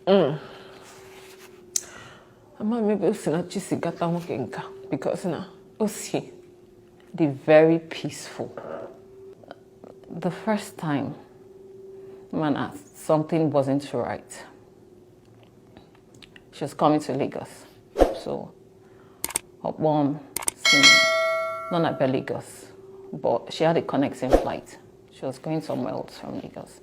Ama maybe Osinachi sigata mokenka because na Osi, the very peaceful. The first time, man, something wasn't right. She was coming to Lagos, so her mom, not at Lagos, but she had a connecting flight. She was going somewhere else from Lagos.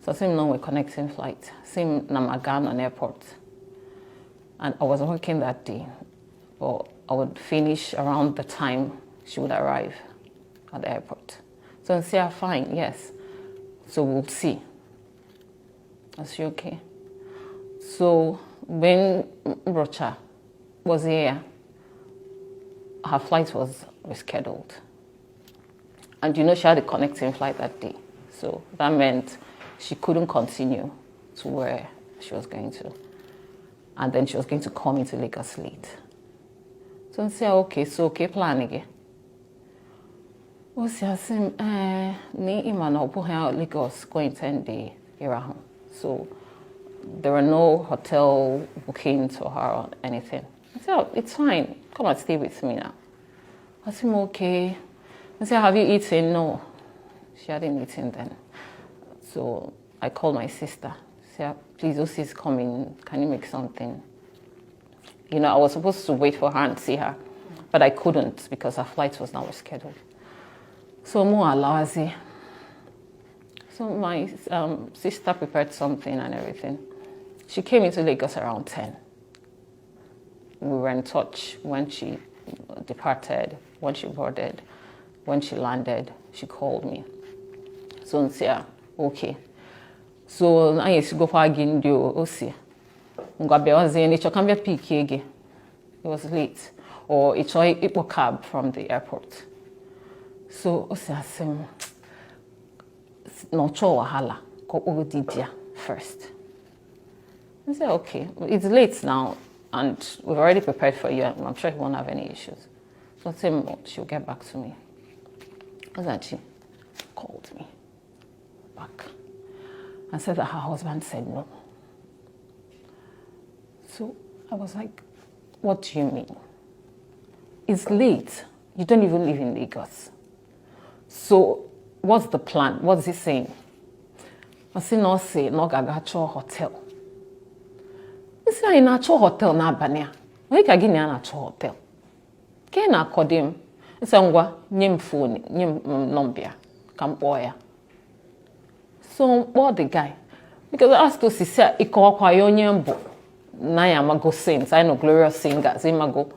So same now we're connecting flight, same Namagan on airport. And I was working that day, but I would finish around the time she would arrive at the airport. So I say, fine, yes. So we'll see. I say, okay. So when Rocha was here, her flight was rescheduled. And you know, she had a connecting flight that day. So that meant she couldn't continue to where she was going to. And then she was going to come into Lagos late. So I said, okay, so okay, plan again. I said, ni imano buha Lagos going 10 day around. So there were no hotel bookings for her or anything. I said, oh, it's fine. Come and stay with me now. I said, okay. I said, have you eaten? No. She hadn't eaten then. So I called my sister. I said, please, Osi's coming. Can you make something? You know, I was supposed to wait for her and see her, but I couldn't because her flight was now rescheduled. So more alazi. So my sister prepared something and everything. She came into Lagos around 10. We were in touch when she departed, when she boarded, when she landed. She called me. So I said, okay. So I used to go for a gindio osi. It was late. Or it's a cab from the airport. So osi asim no cho wahala ko didia first. I said, okay, it's late now and we've already prepared for you. I'm sure he won't have any issues. So I said, she'll get back to me. Osinachi called me back and said that her husband said no. So I was like, what do you mean? It's late. You don't even live in Lagos. So what's the plan? What's he saying? I said, no, gagacho hotel. He said, in a hotel na bania. Why can you na hotel? Can I call him? He said, nyem phone, nyem number, come boy. So what the guy? Because I asked to see, iko kwa yonyembo. Na ya mago sings. I know glorious singers. Imago.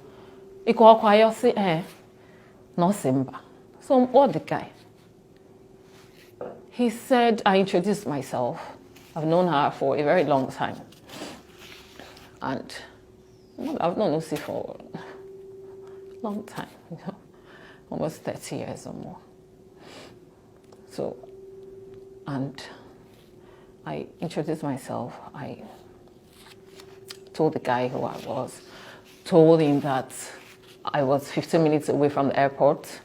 Iko kwa yo say no simba. So what the guy? He said, I introduced myself. I've known her for a very long time. And I've known Lucy for a long time, you know, almost 30 years or more. So, and I introduced myself. I told the guy who I was, told him that I was 15 minutes away from the airport.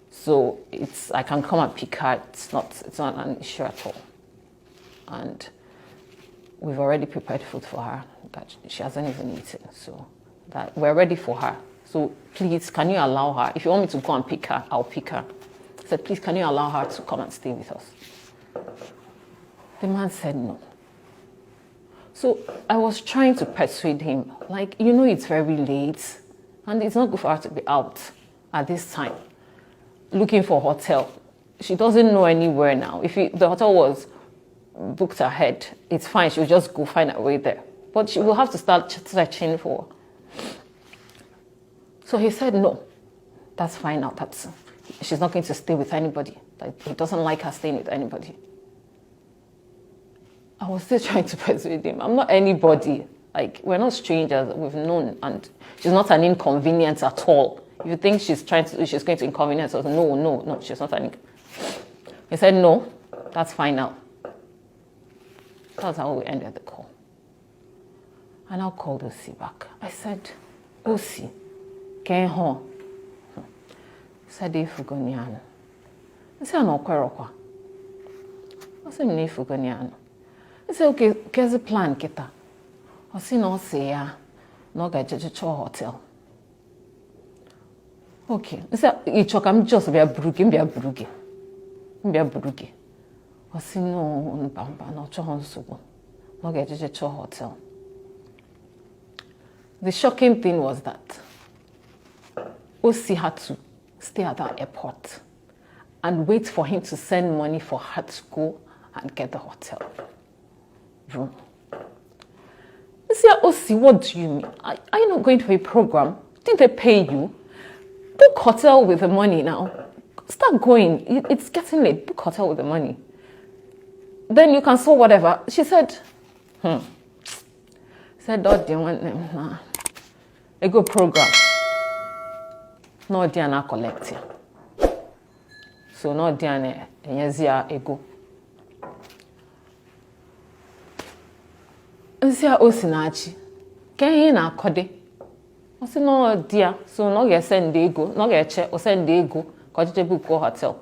So I can come and pick her. It's not an issue at all. And we've already prepared food for her that she hasn't even eaten. So that we're ready for her. So please, can you allow her? If you want me to go and pick her, I'll pick her. I said, please, can you allow her to come and stay with us? The man said no. So I was trying to persuade him, like, you know, it's very late and it's not good for her to be out at this time looking for a hotel. She doesn't know anywhere now. If the hotel was booked ahead, it's fine. She'll just go find her way there. But she will have to start searching for. So he said, no, that's fine now. She's not going to stay with anybody. Like, he doesn't like her staying with anybody. I was still trying to persuade him. I'm not anybody. Like, we're not strangers. We've known, and she's not an inconvenience at all. If you think she's going to inconvenience us, no, she's not an. He said, no, that's fine now. That's how we ended the call. And I called Osi back. I said, Osi, can home? He said, Ifugoniano. I said, no, Kwerokwa. I said, Ifugoniano. I said, okay, here's the plan, Kita. Osinachi, no get to hotel. Okay, so you talk. I'm just be a brugi. Osino bamba no chonsugo, no get to hotel. The shocking thing was that Osi had to stay at that airport and wait for him to send money for her to go and get the hotel room. You see, Osi, what do you mean? Are you not going to a program? Didn't they pay you? Book hotel with the money now. Start going. It's getting late. Book hotel with the money. Then you can sell whatever. She said, said, "Oh, do you want them? Nah. A good program. No, they are not collecting. So no, they are not ego. Nsi a Osinachi. Can you na kode? I said no, dear. So no, get send the ego. No, get check or send the ego. Cause you book hotel.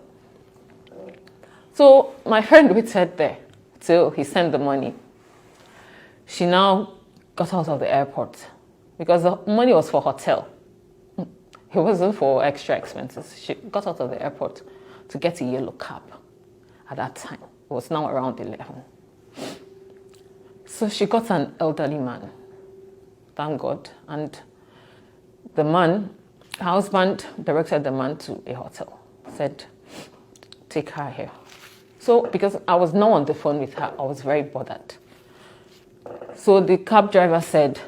So my friend waited there till he sent the money. She now got out of the airport because the money was for hotel. It wasn't for extra expenses. She got out of the airport to get a yellow cab at that time. It was now around 11. So she got an elderly man, thank God. And the man, her husband directed the man to a hotel, said, take her here. So because I was now on the phone with her, I was very bothered. So the cab driver said,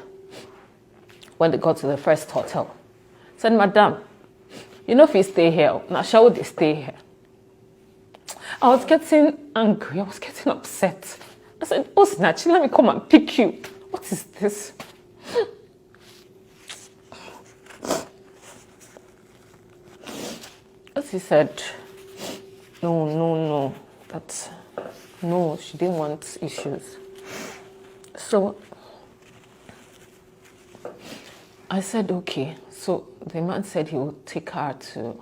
when they got to the first hotel, said, Madam, you know if you stay here, now shall they stay here? I was getting angry, I was getting upset. I said, Osinachi, let me come and pick you. What is this? As he said, no, no, she didn't want issues. So I said, okay. So the man said he would take her to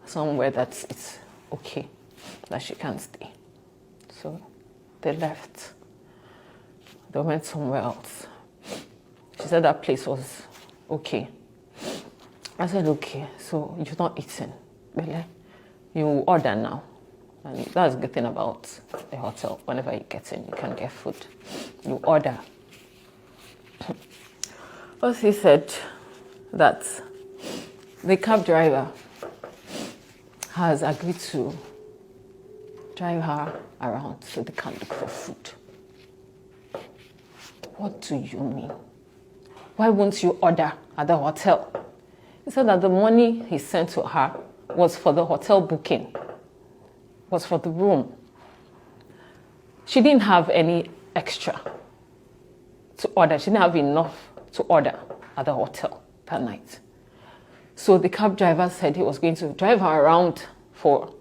somewhere that it's okay, that she can stay. So they left. They went somewhere else. She said that place was okay. I said, okay, so you've not eaten. Really? You order now. And that's the good thing about the hotel. Whenever you get in, you can get food. You order. But he said that the cab driver has agreed to drive her around so they can look for food. What do you mean? Why won't you order at the hotel? He said that the money he sent to her was for the hotel booking, was for the room. She didn't have any extra to order. She didn't have enough to order at the hotel that night. So the cab driver said he was going to drive her around for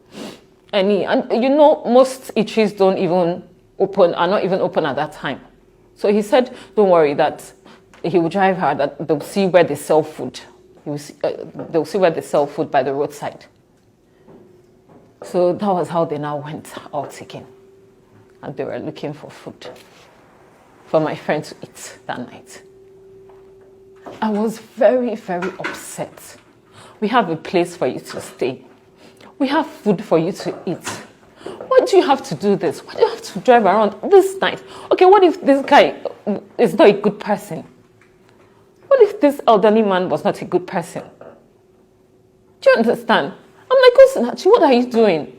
any, and you know, most eateries don't even open, are not even open at that time. So he said, don't worry, that he will drive her, that they'll see where they sell food. They'll see where they sell food by the roadside. So that was how they now went out again. And they were looking for food for my friend to eat that night. I was very, very upset. We have a place for you to stay. We have food for you to eat. Why do you have to do this? Why do you have to drive around this night? Okay, what if this guy is not a good person? What if this elderly man was not a good person? Do you understand? I'm like, Osinachi, what are you doing?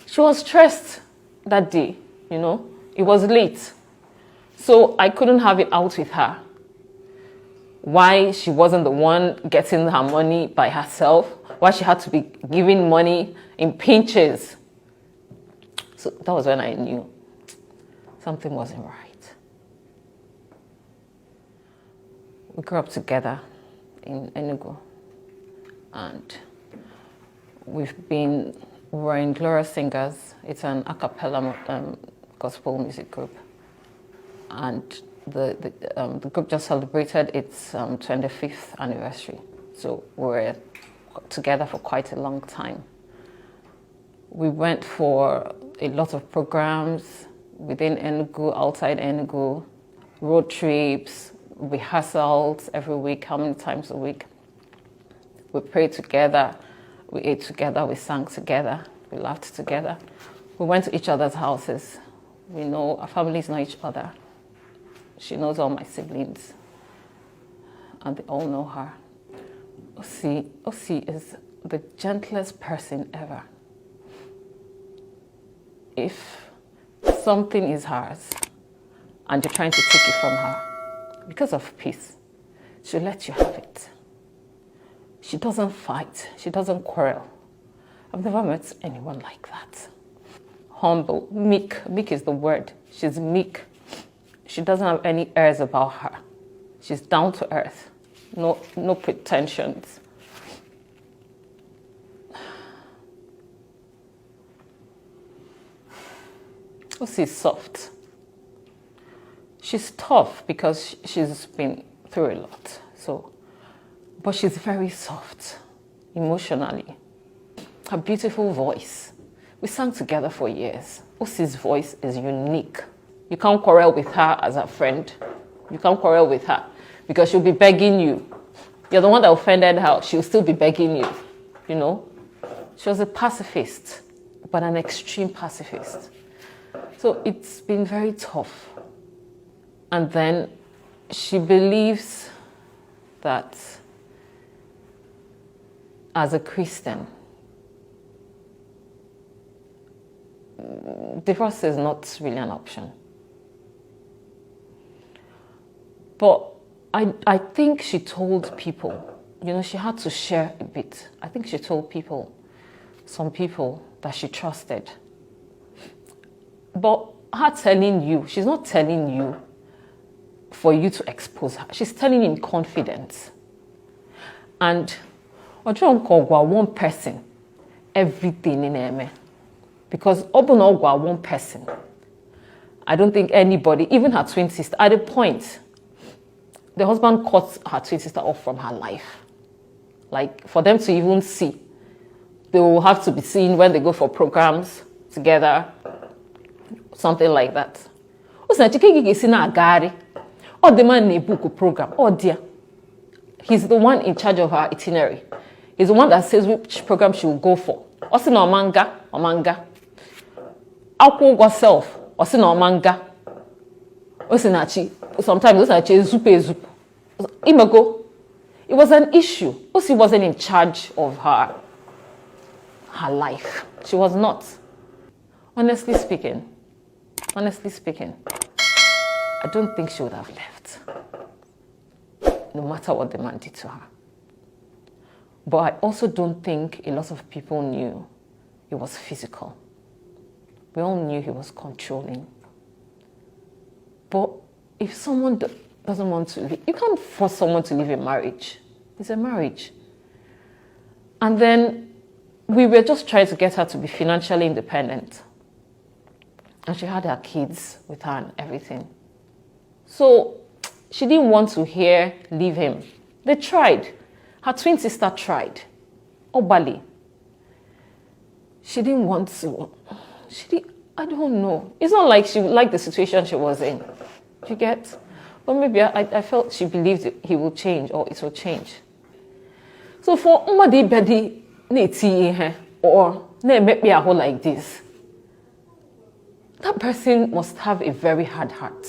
She was stressed that day, you know. It was late. So I couldn't have it out with her. Why she wasn't the one getting her money by herself. Why she had to be giving money in pinches. So that was when I knew something wasn't right. We grew up together in Enugu. And we were in Glorious Singers. It's an a cappella gospel music group. And the group just celebrated its 25th anniversary. So we were together for quite a long time. We went for a lot of programs within Enugu, outside Enugu, road trips, rehearsals every week, how many times a week. We prayed together, we ate together, we sang together, we laughed together. We went to each other's houses. We know, our families know each other. She knows all my siblings, and they all know her. Osi is the gentlest person ever. If something is hers and you're trying to take it from her, because of peace, she'll let you have it. She doesn't fight. She doesn't quarrel. I've never met anyone like that. Humble, meek. Meek is the word. She's meek. She doesn't have any airs about her. She's down to earth. No pretensions. She's soft. She's tough because she's been through a lot. But she's very soft, emotionally. Her beautiful voice. We sang together for years. Osi's voice is unique. You can't quarrel with her as a friend. You can't quarrel with her because she'll be begging you. You're the one that offended her. She'll still be begging you, you know. She was a pacifist, but an extreme pacifist. So it's been very tough. And then she believes that as a Christian, divorce is not really an option. But I think she told people, you know, she had to share a bit. I think she told people, some people that she trusted. But her telling you, she's not telling you for you to expose her. She's telling you in confidence. And one person, everything in Eme. Because Obunogwa, one person. I don't think anybody, even her twin sister, at a point, the husband cut her twin sister off from her life. Like, for them to even see, they will have to be seen when they go for programs together, something like that. Osinachi is in a gari. Or the man in book program. Oh dear. He's the one in charge of her itinerary. He's the one that says which program she will go for. Osina manga. Akwo self. Osina manga. Osinachi. Sometimes Osinachi is zupe. Imago. It was an issue. Osi wasn't in charge of her life. She was not. Honestly speaking, I don't think she would have left, no matter what the man did to her. But I also don't think a lot of people knew it was physical. We all knew he was controlling. But if someone doesn't want to leave, you can't force someone to leave a marriage. It's a marriage. And then we were just trying to get her to be financially independent. And she had her kids with her and everything. So she didn't want to hear, leave him. They tried. Her twin sister tried. Obali. She didn't want to. I don't know. It's not like she liked the situation she was in. You get? But maybe I felt she believed he will change or it will change. So for umadi bedi ne or ne make me a whole like this, that person must have a very hard heart.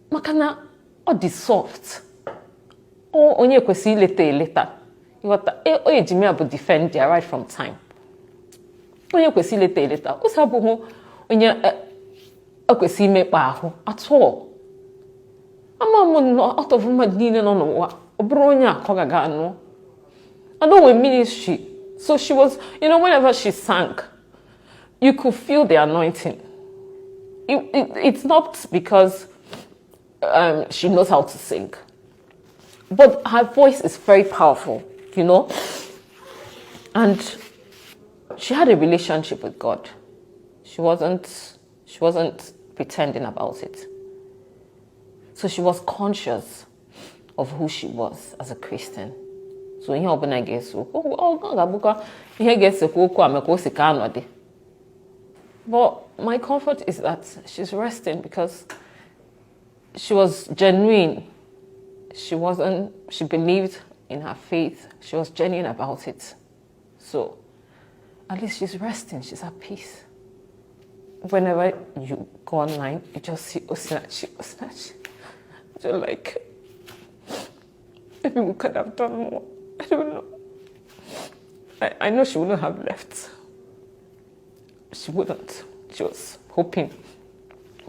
Makana or the soft. Or onye kwesi later. You got the Jimmy will defend their right from time. Onye kwesi later. Usabu ho onye kwesi me pa at all. Ama no out of madine no no. Obronya kogaga no. I know in ministry. So she was, whenever she sang, you could feel the anointing. It's not because she knows how to sing. But her voice is very powerful, And she had a relationship with God. She wasn't pretending about it. So she was conscious of who she was as a Christian. So ihe obuna ga-eso. But my comfort is that she's resting because she was genuine. She believed in her faith. She was genuine about it. So at least she's resting, she's at peace. Whenever you go online, you just see Osinachi, Osinachi. You're like, maybe we could have done more. I don't know. I know she wouldn't have left. She wouldn't. She was hoping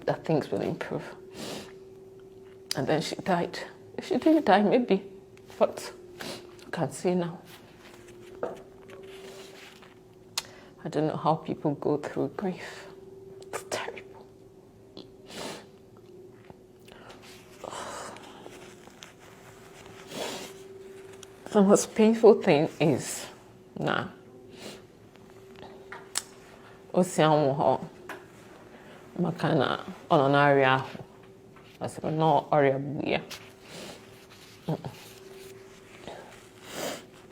that things would improve. And then she died. If she didn't die, maybe. But I can't see now. I don't know how people go through grief. It's terrible. The most painful thing is, Osinachi, makana ononaria, as no oria.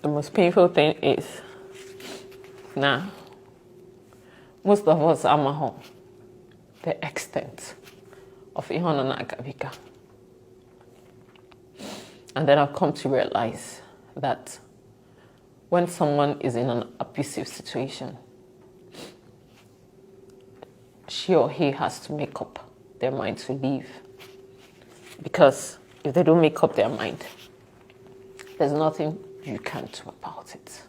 The most painful thing is, most of us are the extent of Ihonanagavika. And then I've come to realize that when someone is in an abusive situation, she or he has to make up their mind to leave. Because if they don't make up their mind, there's nothing you can do about it.